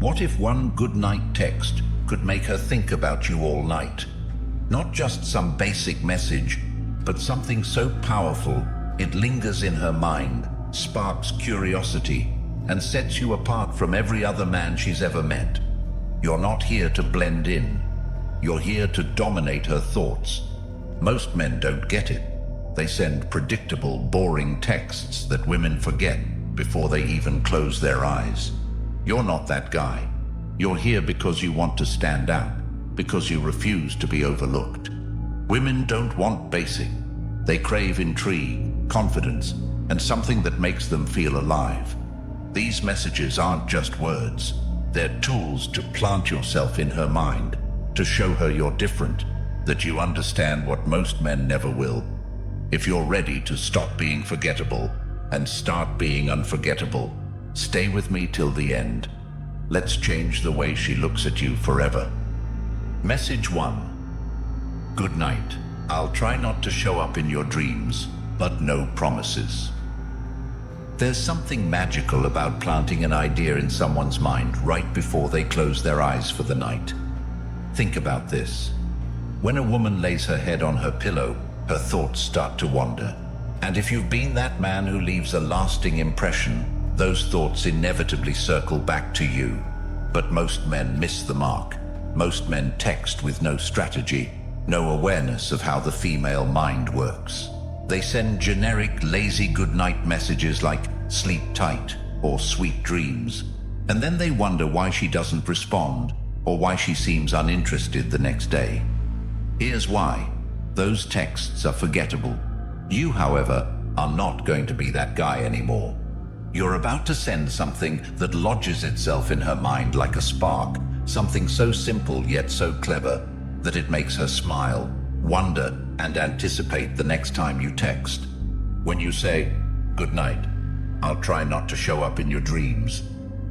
What if one goodnight text could make her think about you all night? Not just some basic message, but something so powerful it lingers in her mind, sparks curiosity, and sets you apart from every other man she's ever met. You're not here to blend in. You're here to dominate her thoughts. Most men don't get it. They send predictable, boring texts that women forget before they even close their eyes. You're not that guy. You're here because you want to stand out, because you refuse to be overlooked. Women don't want basic. They crave intrigue, confidence, and something that makes them feel alive. These messages aren't just words. They're tools to plant yourself in her mind, to show her you're different, that you understand what most men never will. If you're ready to stop being forgettable and start being unforgettable, stay with me till the end. Let's change the way she looks at you forever. Message 1. Good night. I'll try not to show up in your dreams, but no promises. There's something magical about planting an idea in someone's mind right before they close their eyes for the night. Think about this. When a woman lays her head on her pillow, her thoughts start to wander. And if you've been that man who leaves a lasting impression, those thoughts inevitably circle back to you. But most men miss the mark. Most men text with no strategy, no awareness of how the female mind works. They send generic, lazy goodnight messages like sleep tight or sweet dreams. And then they wonder why she doesn't respond or why she seems uninterested the next day. Here's why. Those texts are forgettable. You, however, are not going to be that guy anymore. You're about to send something that lodges itself in her mind like a spark, something so simple yet so clever that it makes her smile, wonder, and anticipate the next time you text. When you say, "Good night, I'll try not to show up in your dreams,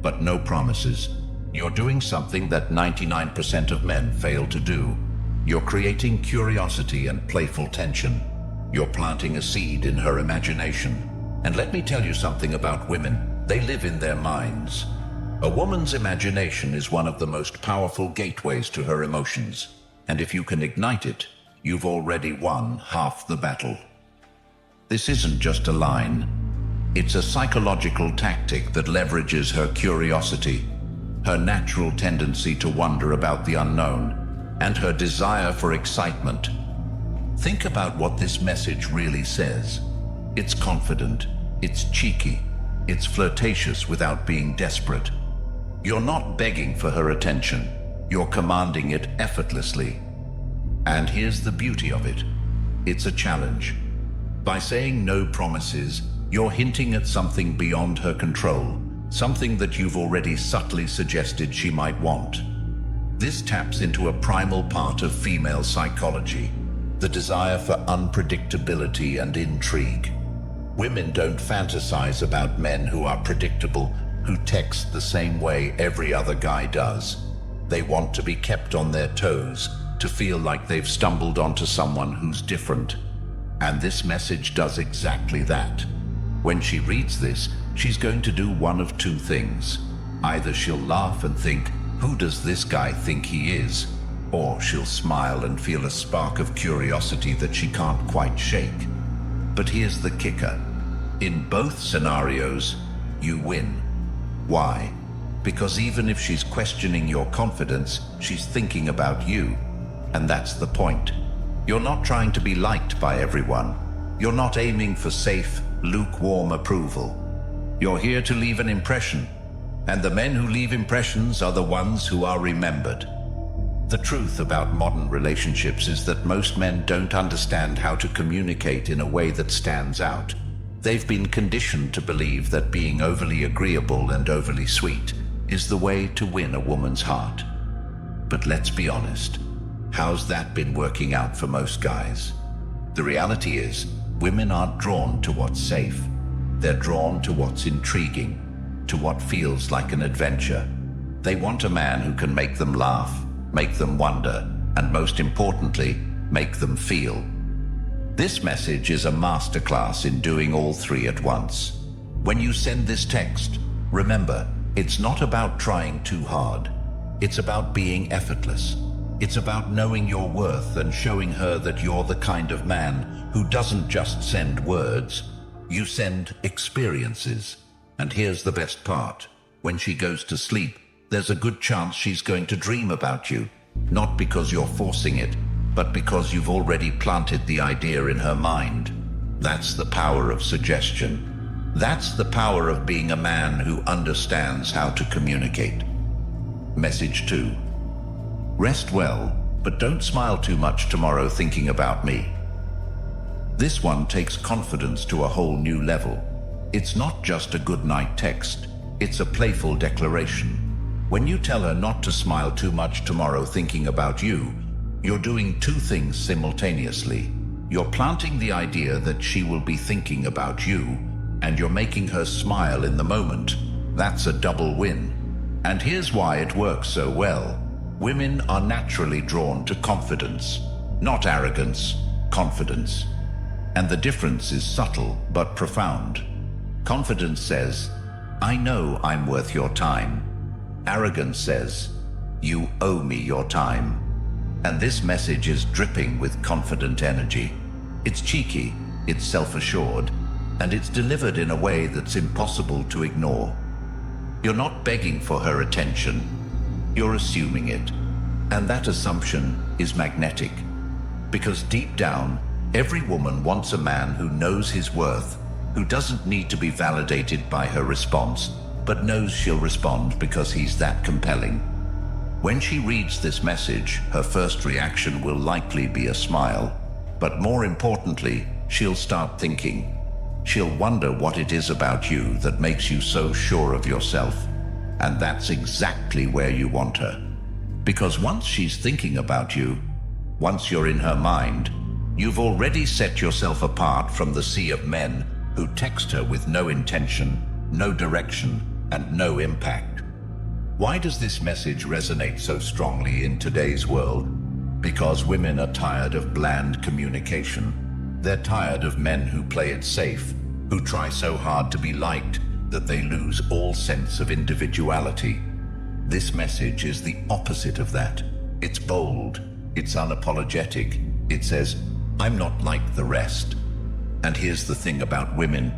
but no promises," you're doing something that 99% of men fail to do. You're creating curiosity and playful tension. You're planting a seed in her imagination. And let me tell you something about women. They live in their minds. A woman's imagination is one of the most powerful gateways to her emotions. And if you can ignite it, you've already won half the battle. This isn't just a line. It's a psychological tactic that leverages her curiosity, her natural tendency to wonder about the unknown, and her desire for excitement. Think about what this message really says. It's confident, it's cheeky, it's flirtatious without being desperate. You're not begging for her attention, you're commanding it effortlessly. And here's the beauty of it. It's a challenge. By saying no promises, you're hinting at something beyond her control, something that you've already subtly suggested she might want. This taps into a primal part of female psychology, the desire for unpredictability and intrigue. Women don't fantasize about men who are predictable, who text the same way every other guy does. They want to be kept on their toes, to feel like they've stumbled onto someone who's different. And this message does exactly that. When she reads this, she's going to do one of two things. Either she'll laugh and think, "Who does this guy think he is?" Or she'll smile and feel a spark of curiosity that she can't quite shake. But here's the kicker. In both scenarios, you win. Why? Because even if she's questioning your confidence, she's thinking about you. And that's the point. You're not trying to be liked by everyone. You're not aiming for safe, lukewarm approval. You're here to leave an impression. And the men who leave impressions are the ones who are remembered. The truth about modern relationships is that most men don't understand how to communicate in a way that stands out. They've been conditioned to believe that being overly agreeable and overly sweet is the way to win a woman's heart. But let's be honest, how's that been working out for most guys? The reality is, women aren't drawn to what's safe. They're drawn to what's intriguing, to what feels like an adventure. They want a man who can make them laugh, make them wonder, and most importantly, make them feel. This message is a masterclass in doing all three at once. When you send this text, remember, It's not about trying too hard. It's about being effortless. It's about knowing your worth and showing her that you're the kind of man who doesn't just send words, you send experiences. And here's the best part. When she goes to sleep, there's a good chance she's going to dream about you. Not because you're forcing it, but because you've already planted the idea in her mind. That's the power of suggestion. That's the power of being a man who understands how to communicate. Message 2. Rest well, but don't smile too much tomorrow thinking about me. This one takes confidence to a whole new level. It's not just a good night text, it's a playful declaration. When you tell her not to smile too much tomorrow thinking about you, you're doing two things simultaneously. You're planting the idea that she will be thinking about you, and you're making her smile in the moment. That's a double win. And here's why it works so well. Women are naturally drawn to confidence, not arrogance, confidence. And the difference is subtle but profound. Confidence says, I know I'm worth your time. Arrogance says, you owe me your time. And this message is dripping with confident energy. It's cheeky, it's self-assured, and it's delivered in a way that's impossible to ignore. You're not begging for her attention, you're assuming it. And that assumption is magnetic. Because deep down, every woman wants a man who knows his worth, who doesn't need to be validated by her response, but knows she'll respond because he's that compelling. When she reads this message, her first reaction will likely be a smile. But more importantly, she'll start thinking. She'll wonder what it is about you that makes you so sure of yourself. And that's exactly where you want her. Because once she's thinking about you, once you're in her mind, you've already set yourself apart from the sea of men who text her with no intention, no direction, and no impact. Why does this message resonate so strongly in today's world? Because women are tired of bland communication. They're tired of men who play it safe, who try so hard to be liked that they lose all sense of individuality. This message is the opposite of that. It's bold, it's unapologetic. It says, I'm not like the rest. And here's the thing about women.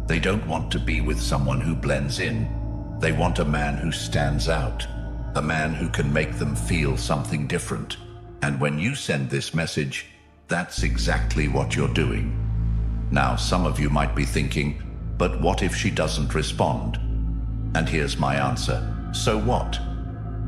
They don't want to be with someone who blends in. They want a man who stands out, a man who can make them feel something different. And when you send this message, that's exactly what you're doing. Now, some of you might be thinking, but what if she doesn't respond? And here's my answer. So what?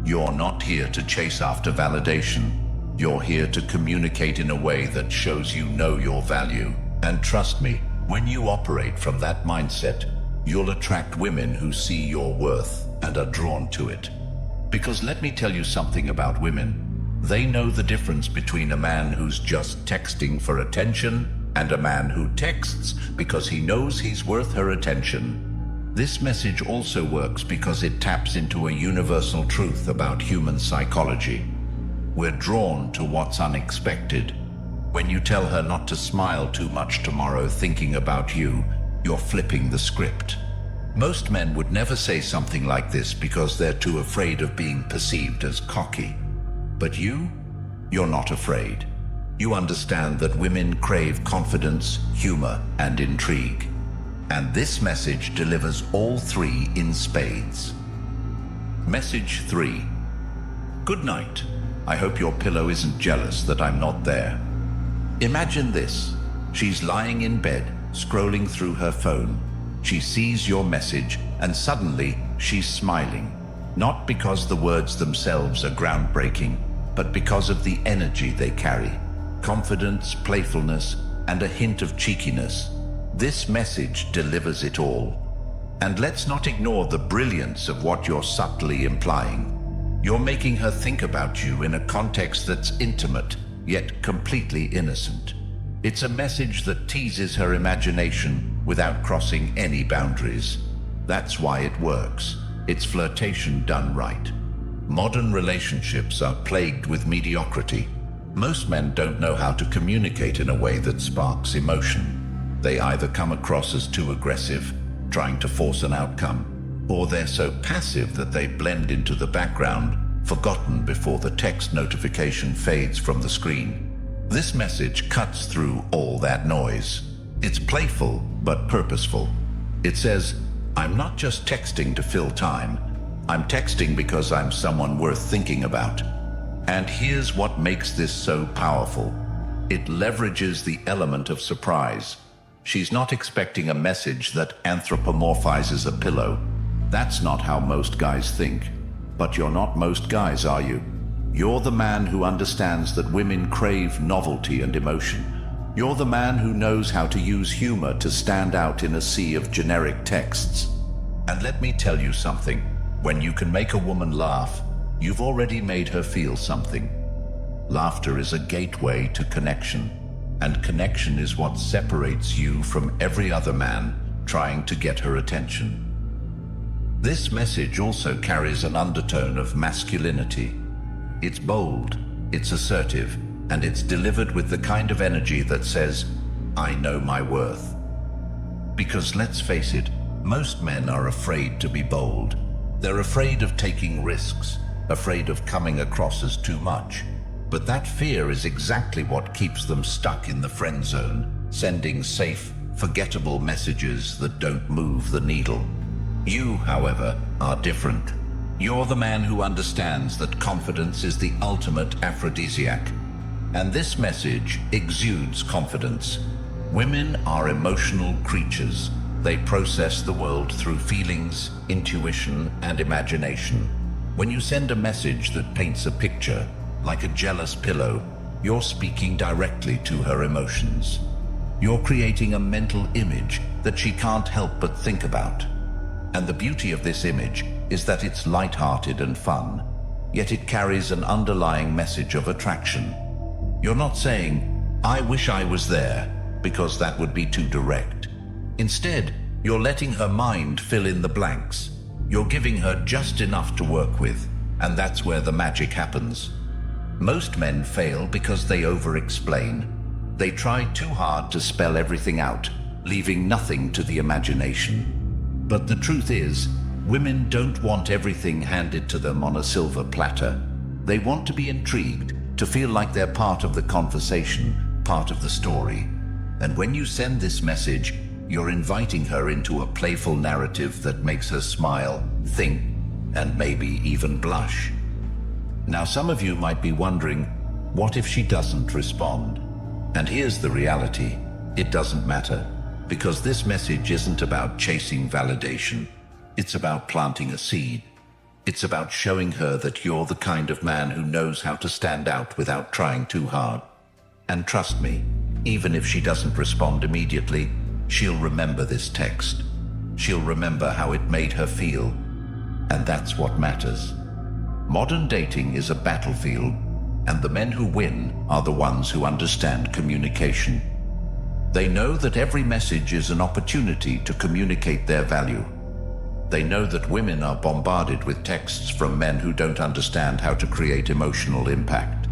You're not here to chase after validation. You're here to communicate in a way that shows you know your value. And trust me, when you operate from that mindset, you'll attract women who see your worth and are drawn to it. Because let me tell you something about women. They know the difference between a man who's just texting for attention and a man who texts because he knows he's worth her attention. This message also works because it taps into a universal truth about human psychology. We're drawn to what's unexpected. When you tell her not to smile too much tomorrow thinking about you, you're flipping the script. Most men would never say something like this because they're too afraid of being perceived as cocky. But you're not afraid. You understand that women crave confidence, humor, and intrigue. And this message delivers all three in spades. Message 3. Good night. I hope your pillow isn't jealous that I'm not there. Imagine this. She's lying in bed, scrolling through her phone. She sees your message, and suddenly she's smiling. Not because the words themselves are groundbreaking, but because of the energy they carry. Confidence, playfulness, and a hint of cheekiness. This message delivers it all. And let's not ignore the brilliance of what you're subtly implying. You're making her think about you in a context that's intimate, yet completely innocent. It's a message that teases her imagination without crossing any boundaries. That's why it works. It's flirtation done right. Modern relationships are plagued with mediocrity. Most men don't know how to communicate in a way that sparks emotion. They either come across as too aggressive, trying to force an outcome, or they're so passive that they blend into the background, forgotten before the text notification fades from the screen. This message cuts through all that noise. It's playful but purposeful. It says, "I'm not just texting to fill time. I'm texting because I'm someone worth thinking about." And here's what makes this so powerful. It leverages the element of surprise. She's not expecting a message that anthropomorphizes a pillow. That's not how most guys think. But you're not most guys, are you? You're the man who understands that women crave novelty and emotion. You're the man who knows how to use humor to stand out in a sea of generic texts. And let me tell you something. When you can make a woman laugh, you've already made her feel something. Laughter is a gateway to connection, and connection is what separates you from every other man trying to get her attention. This message also carries an undertone of masculinity. It's bold, it's assertive, and it's delivered with the kind of energy that says, "I know my worth." Because let's face it, most men are afraid to be bold. They're afraid of taking risks, afraid of coming across as too much. But that fear is exactly what keeps them stuck in the friend zone, sending safe, forgettable messages that don't move the needle. You, however, are different. You're the man who understands that confidence is the ultimate aphrodisiac. And this message exudes confidence. Women are emotional creatures. They process the world through feelings, intuition, and imagination. When you send a message that paints a picture, like a jealous pillow, you're speaking directly to her emotions. You're creating a mental image that she can't help but think about. And the beauty of this image is that it's light-hearted and fun, yet it carries an underlying message of attraction. You're not saying, "I wish I was there," because that would be too direct. Instead, you're letting her mind fill in the blanks. You're giving her just enough to work with, and that's where the magic happens. Most men fail because they over-explain. They try too hard to spell everything out, leaving nothing to the imagination. But the truth is, women don't want everything handed to them on a silver platter. They want to be intrigued, to feel like they're part of the conversation, part of the story. And when you send this message, you're inviting her into a playful narrative that makes her smile, think, and maybe even blush. Now, some of you might be wondering, what if she doesn't respond? And here's the reality. It doesn't matter, because this message isn't about chasing validation. It's about planting a seed. It's about showing her that you're the kind of man who knows how to stand out without trying too hard. And trust me, even if she doesn't respond immediately, she'll remember this text. She'll remember how it made her feel. And that's what matters. Modern dating is a battlefield, and the men who win are the ones who understand communication. They know that every message is an opportunity to communicate their value. They know that women are bombarded with texts from men who don't understand how to create emotional impact.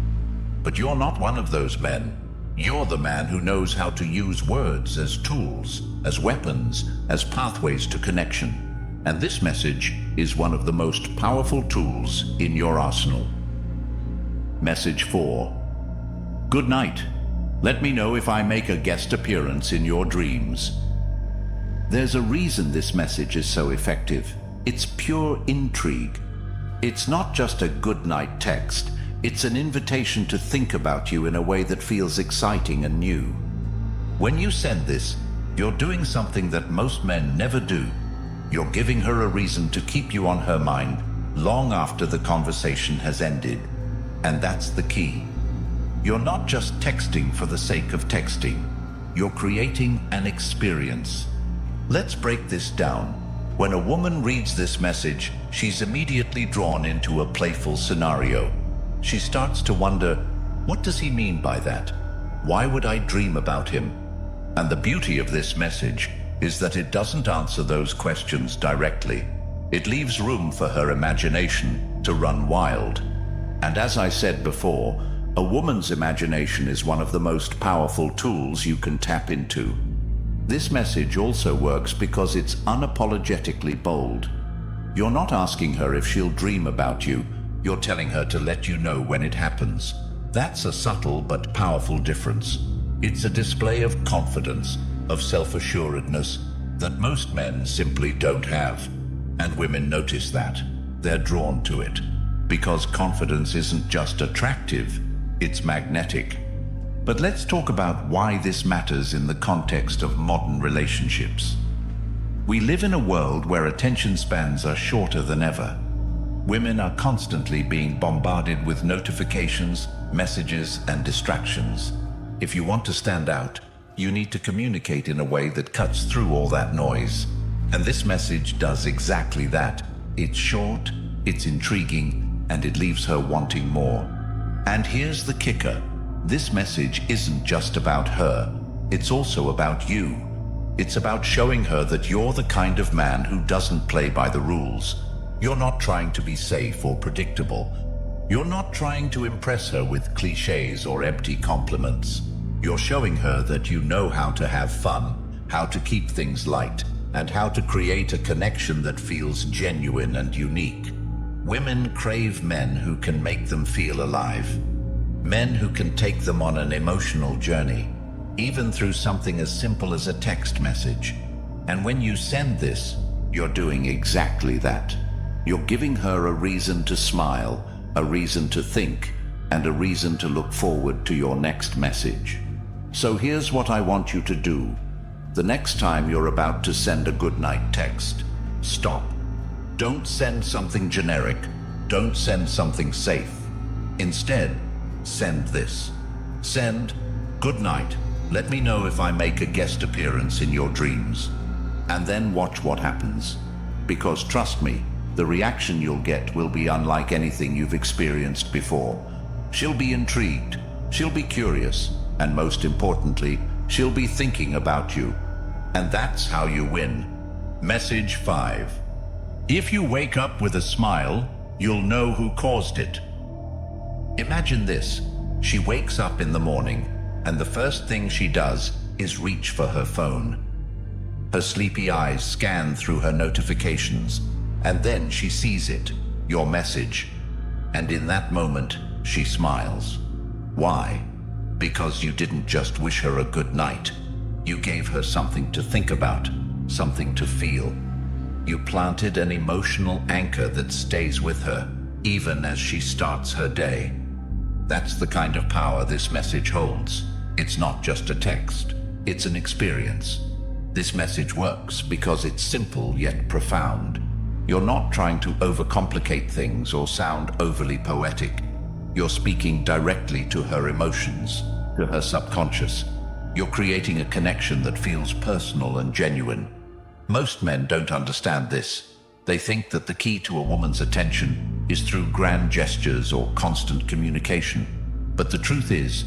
But you're not one of those men. You're the man who knows how to use words as tools, as weapons, as pathways to connection. And this message is one of the most powerful tools in your arsenal. Message 4. Good night. Let me know if I make a guest appearance in your dreams. There's a reason this message is so effective. It's pure intrigue. It's not just a good night text. It's an invitation to think about you in a way that feels exciting and new. When you send this, you're doing something that most men never do. You're giving her a reason to keep you on her mind long after the conversation has ended. And that's the key. You're not just texting for the sake of texting. You're creating an experience. Let's break this down. When a woman reads this message, she's immediately drawn into a playful scenario. She starts to wonder, what does he mean by that? Why would I dream about him? And the beauty of this message is that it doesn't answer those questions directly. It leaves room for her imagination to run wild. And as I said before, a woman's imagination is one of the most powerful tools you can tap into. This message also works because it's unapologetically bold. You're not asking her if she'll dream about you. You're telling her to let you know when it happens. That's a subtle but powerful difference. It's a display of confidence, of self-assuredness that most men simply don't have. And women notice that. They're drawn to it. Because confidence isn't just attractive, it's magnetic. But let's talk about why this matters in the context of modern relationships. We live in a world where attention spans are shorter than ever. Women are constantly being bombarded with notifications, messages, and distractions. If you want to stand out, you need to communicate in a way that cuts through all that noise. And this message does exactly that. It's short, it's intriguing, and it leaves her wanting more. And here's the kicker. This message isn't just about her. It's also about you. It's about showing her that you're the kind of man who doesn't play by the rules. You're not trying to be safe or predictable. You're not trying to impress her with cliches or empty compliments. You're showing her that you know how to have fun, how to keep things light, and how to create a connection that feels genuine and unique. Women crave men who can make them feel alive. Men who can take them on an emotional journey, even through something as simple as a text message. And when you send this, you're doing exactly that. You're giving her a reason to smile, a reason to think, and a reason to look forward to your next message. So here's what I want you to do. The next time you're about to send a goodnight text, stop. Don't send something generic. Don't send something safe. Instead, send this. Send, "Good night. Let me know if I make a guest appearance in your dreams." And then watch what happens. Because trust me, the reaction you'll get will be unlike anything you've experienced before. She'll be intrigued. She'll be curious. And most importantly, she'll be thinking about you. And that's how you win. Message 5. If you wake up with a smile, you'll know who caused it. Imagine this. She wakes up in the morning, and the first thing she does is reach for her phone. Her sleepy eyes scan through her notifications, and then she sees it, your message. And in that moment, she smiles. Why? Because you didn't just wish her a good night. You gave her something to think about, something to feel. You planted an emotional anchor that stays with her, even as she starts her day. That's the kind of power this message holds. It's not just a text, it's an experience. This message works because it's simple yet profound. You're not trying to overcomplicate things or sound overly poetic. You're speaking directly to her emotions, to her subconscious. You're creating a connection that feels personal and genuine. Most men don't understand this. They think that the key to a woman's attention is through grand gestures or constant communication. But the truth is,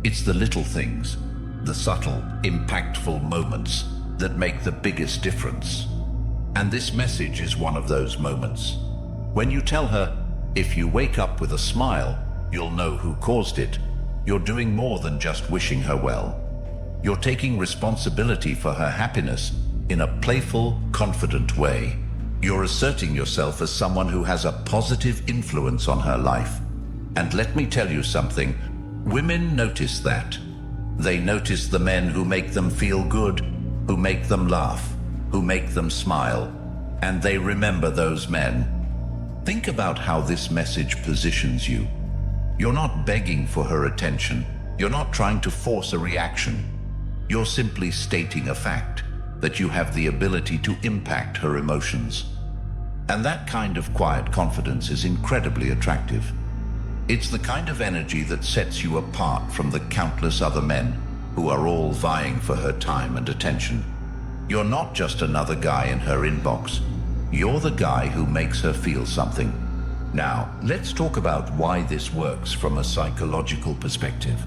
it's the little things, the subtle, impactful moments that make the biggest difference. And this message is one of those moments. When you tell her, if you wake up with a smile, you'll know who caused it, you're doing more than just wishing her well. You're taking responsibility for her happiness in a playful, confident way. You're asserting yourself as someone who has a positive influence on her life. And let me tell you something, women notice that. They notice the men who make them feel good, who make them laugh, who make them smile, and they remember those men. Think about how this message positions you. You're not begging for her attention. You're not trying to force a reaction. You're simply stating a fact, that you have the ability to impact her emotions. And that kind of quiet confidence is incredibly attractive. It's the kind of energy that sets you apart from the countless other men who are all vying for her time and attention. You're not just another guy in her inbox. You're the guy who makes her feel something. Now, let's talk about why this works from a psychological perspective.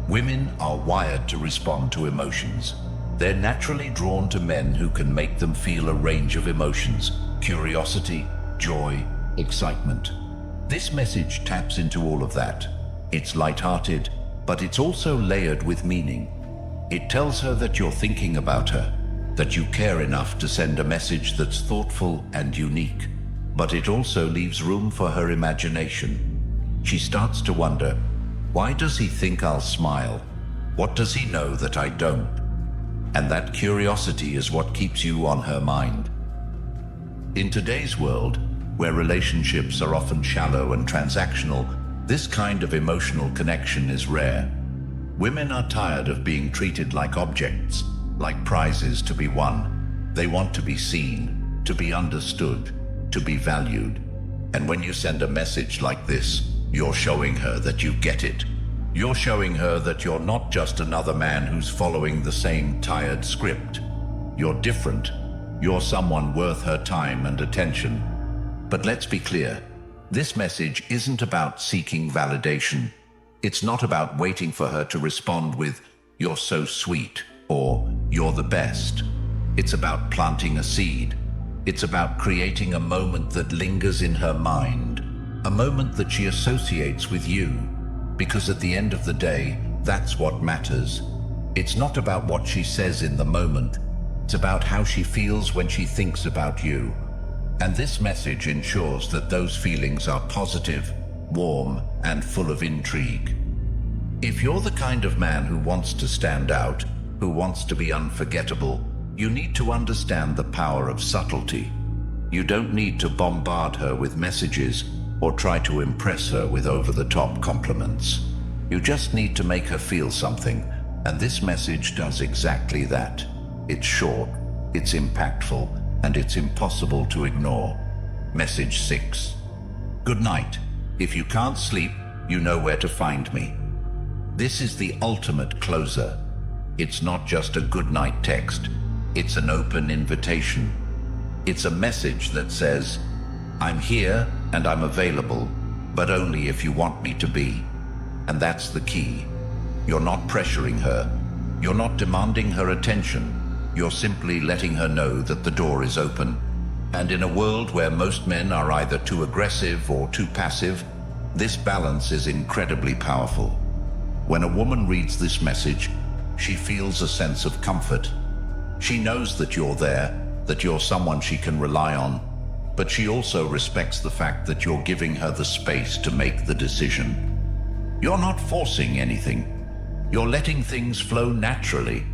Women are wired to respond to emotions. They're naturally drawn to men who can make them feel a range of emotions: curiosity, joy, excitement. This message taps into all of that. It's lighthearted, but it's also layered with meaning. It tells her that you're thinking about her, that you care enough to send a message that's thoughtful and unique. but it also leaves room for her imagination. She starts to wonder, why does he think I'll smile? What does he know that I don't? And that curiosity is what keeps you on her mind. In today's world, where relationships are often shallow and transactional, this kind of emotional connection is rare. Women are tired of being treated like objects, like prizes to be won. They want to be seen, to be understood, to be valued. And when you send a message like this, you're showing her that you get it. You're showing her that you're not just another man who's following the same tired script. You're different. You're someone worth her time and attention. But let's be clear, this message isn't about seeking validation. It's not about waiting for her to respond with, "You're so sweet," or "You're the best." It's about planting a seed. It's about creating a moment that lingers in her mind, a moment that she associates with you, because at the end of the day, that's what matters. It's not about what she says in the moment. It's about how she feels when she thinks about you. And this message ensures that those feelings are positive, warm, and full of intrigue. If you're the kind of man who wants to stand out, who wants to be unforgettable, you need to understand the power of subtlety. You don't need to bombard her with messages or try to impress her with over-the-top compliments. You just need to make her feel something, and this message does exactly that. It's short, it's impactful, and it's impossible to ignore. Message 6. Good night. If you can't sleep, you know where to find me. This is the ultimate closer. It's not just a good night text. It's an open invitation. It's a message that says, "I'm here and I'm available, but only if you want me to be." And that's the key. You're not pressuring her. You're not demanding her attention. You're simply letting her know that the door is open. And in a world where most men are either too aggressive or too passive, this balance is incredibly powerful. When a woman reads this message, she feels a sense of comfort. She knows that you're there, that you're someone she can rely on, but she also respects the fact that you're giving her the space to make the decision. You're not forcing anything. You're letting things flow naturally.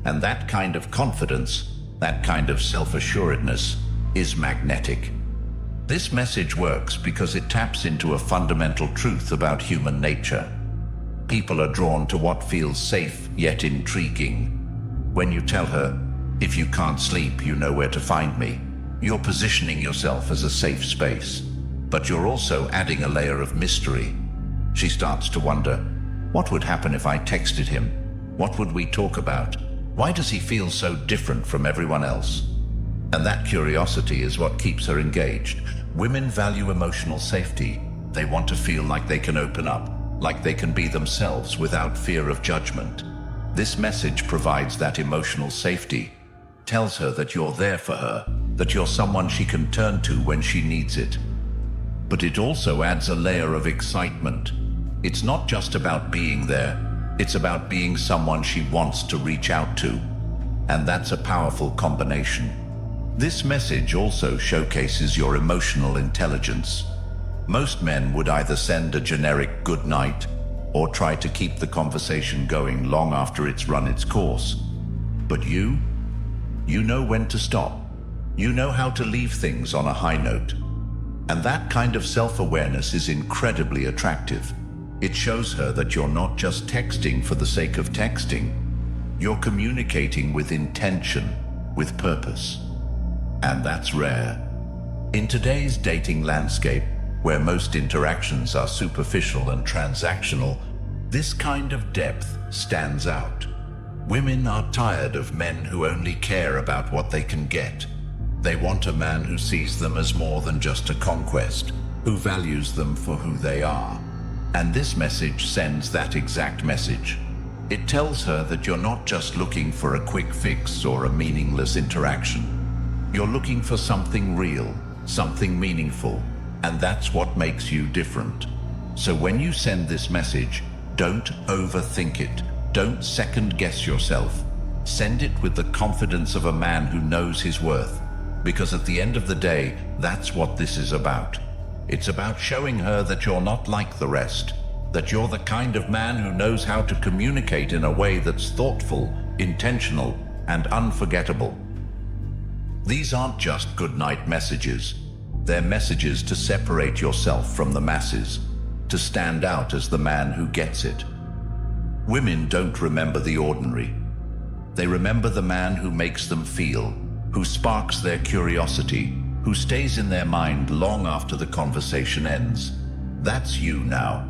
And that kind of confidence, that kind of self-assuredness, is magnetic. This message works because it taps into a fundamental truth about human nature. People are drawn to what feels safe yet intriguing. When you tell her, "If you can't sleep, you know where to find me," you're positioning yourself as a safe space. But you're also adding a layer of mystery. She starts to wonder, what would happen if I texted him? What would we talk about? Why does he feel so different from everyone else? And that curiosity is what keeps her engaged. Women value emotional safety. They want to feel like they can open up, like they can be themselves without fear of judgment. This message provides that emotional safety, tells her that you're there for her, that you're someone she can turn to when she needs it. But it also adds a layer of excitement. It's not just about being there. It's about being someone she wants to reach out to. And that's a powerful combination. This message also showcases your emotional intelligence. Most men would either send a generic good night or try to keep the conversation going long after it's run its course. But you know when to stop. You know how to leave things on a high note. And that kind of self-awareness is incredibly attractive. It shows her that you're not just texting for the sake of texting. You're communicating with intention, with purpose. And that's rare. In today's dating landscape, where most interactions are superficial and transactional, this kind of depth stands out. Women are tired of men who only care about what they can get. They want a man who sees them as more than just a conquest, who values them for who they are. And this message sends that exact message. It tells her that you're not just looking for a quick fix or a meaningless interaction. You're looking for something real, something meaningful, and that's what makes you different. So when you send this message, don't overthink it. Don't second guess yourself. Send it with the confidence of a man who knows his worth. Because at the end of the day, that's what this is about. It's about showing her that you're not like the rest, that you're the kind of man who knows how to communicate in a way that's thoughtful, intentional, and unforgettable. These aren't just goodnight messages. They're messages to separate yourself from the masses, to stand out as the man who gets it. Women don't remember the ordinary. They remember the man who makes them feel, who sparks their curiosity, who stays in their mind long after the conversation ends. That's you now.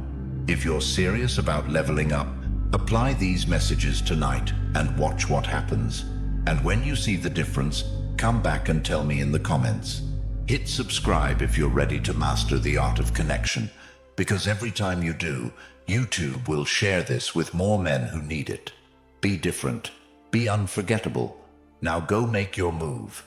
If you're serious about leveling up, apply these messages tonight and watch what happens. And when you see the difference, come back and tell me in the comments. Hit subscribe if you're ready to master the art of connection, because every time you do, YouTube will share this with more men who need it. Be different. Be unforgettable. Now go make your move.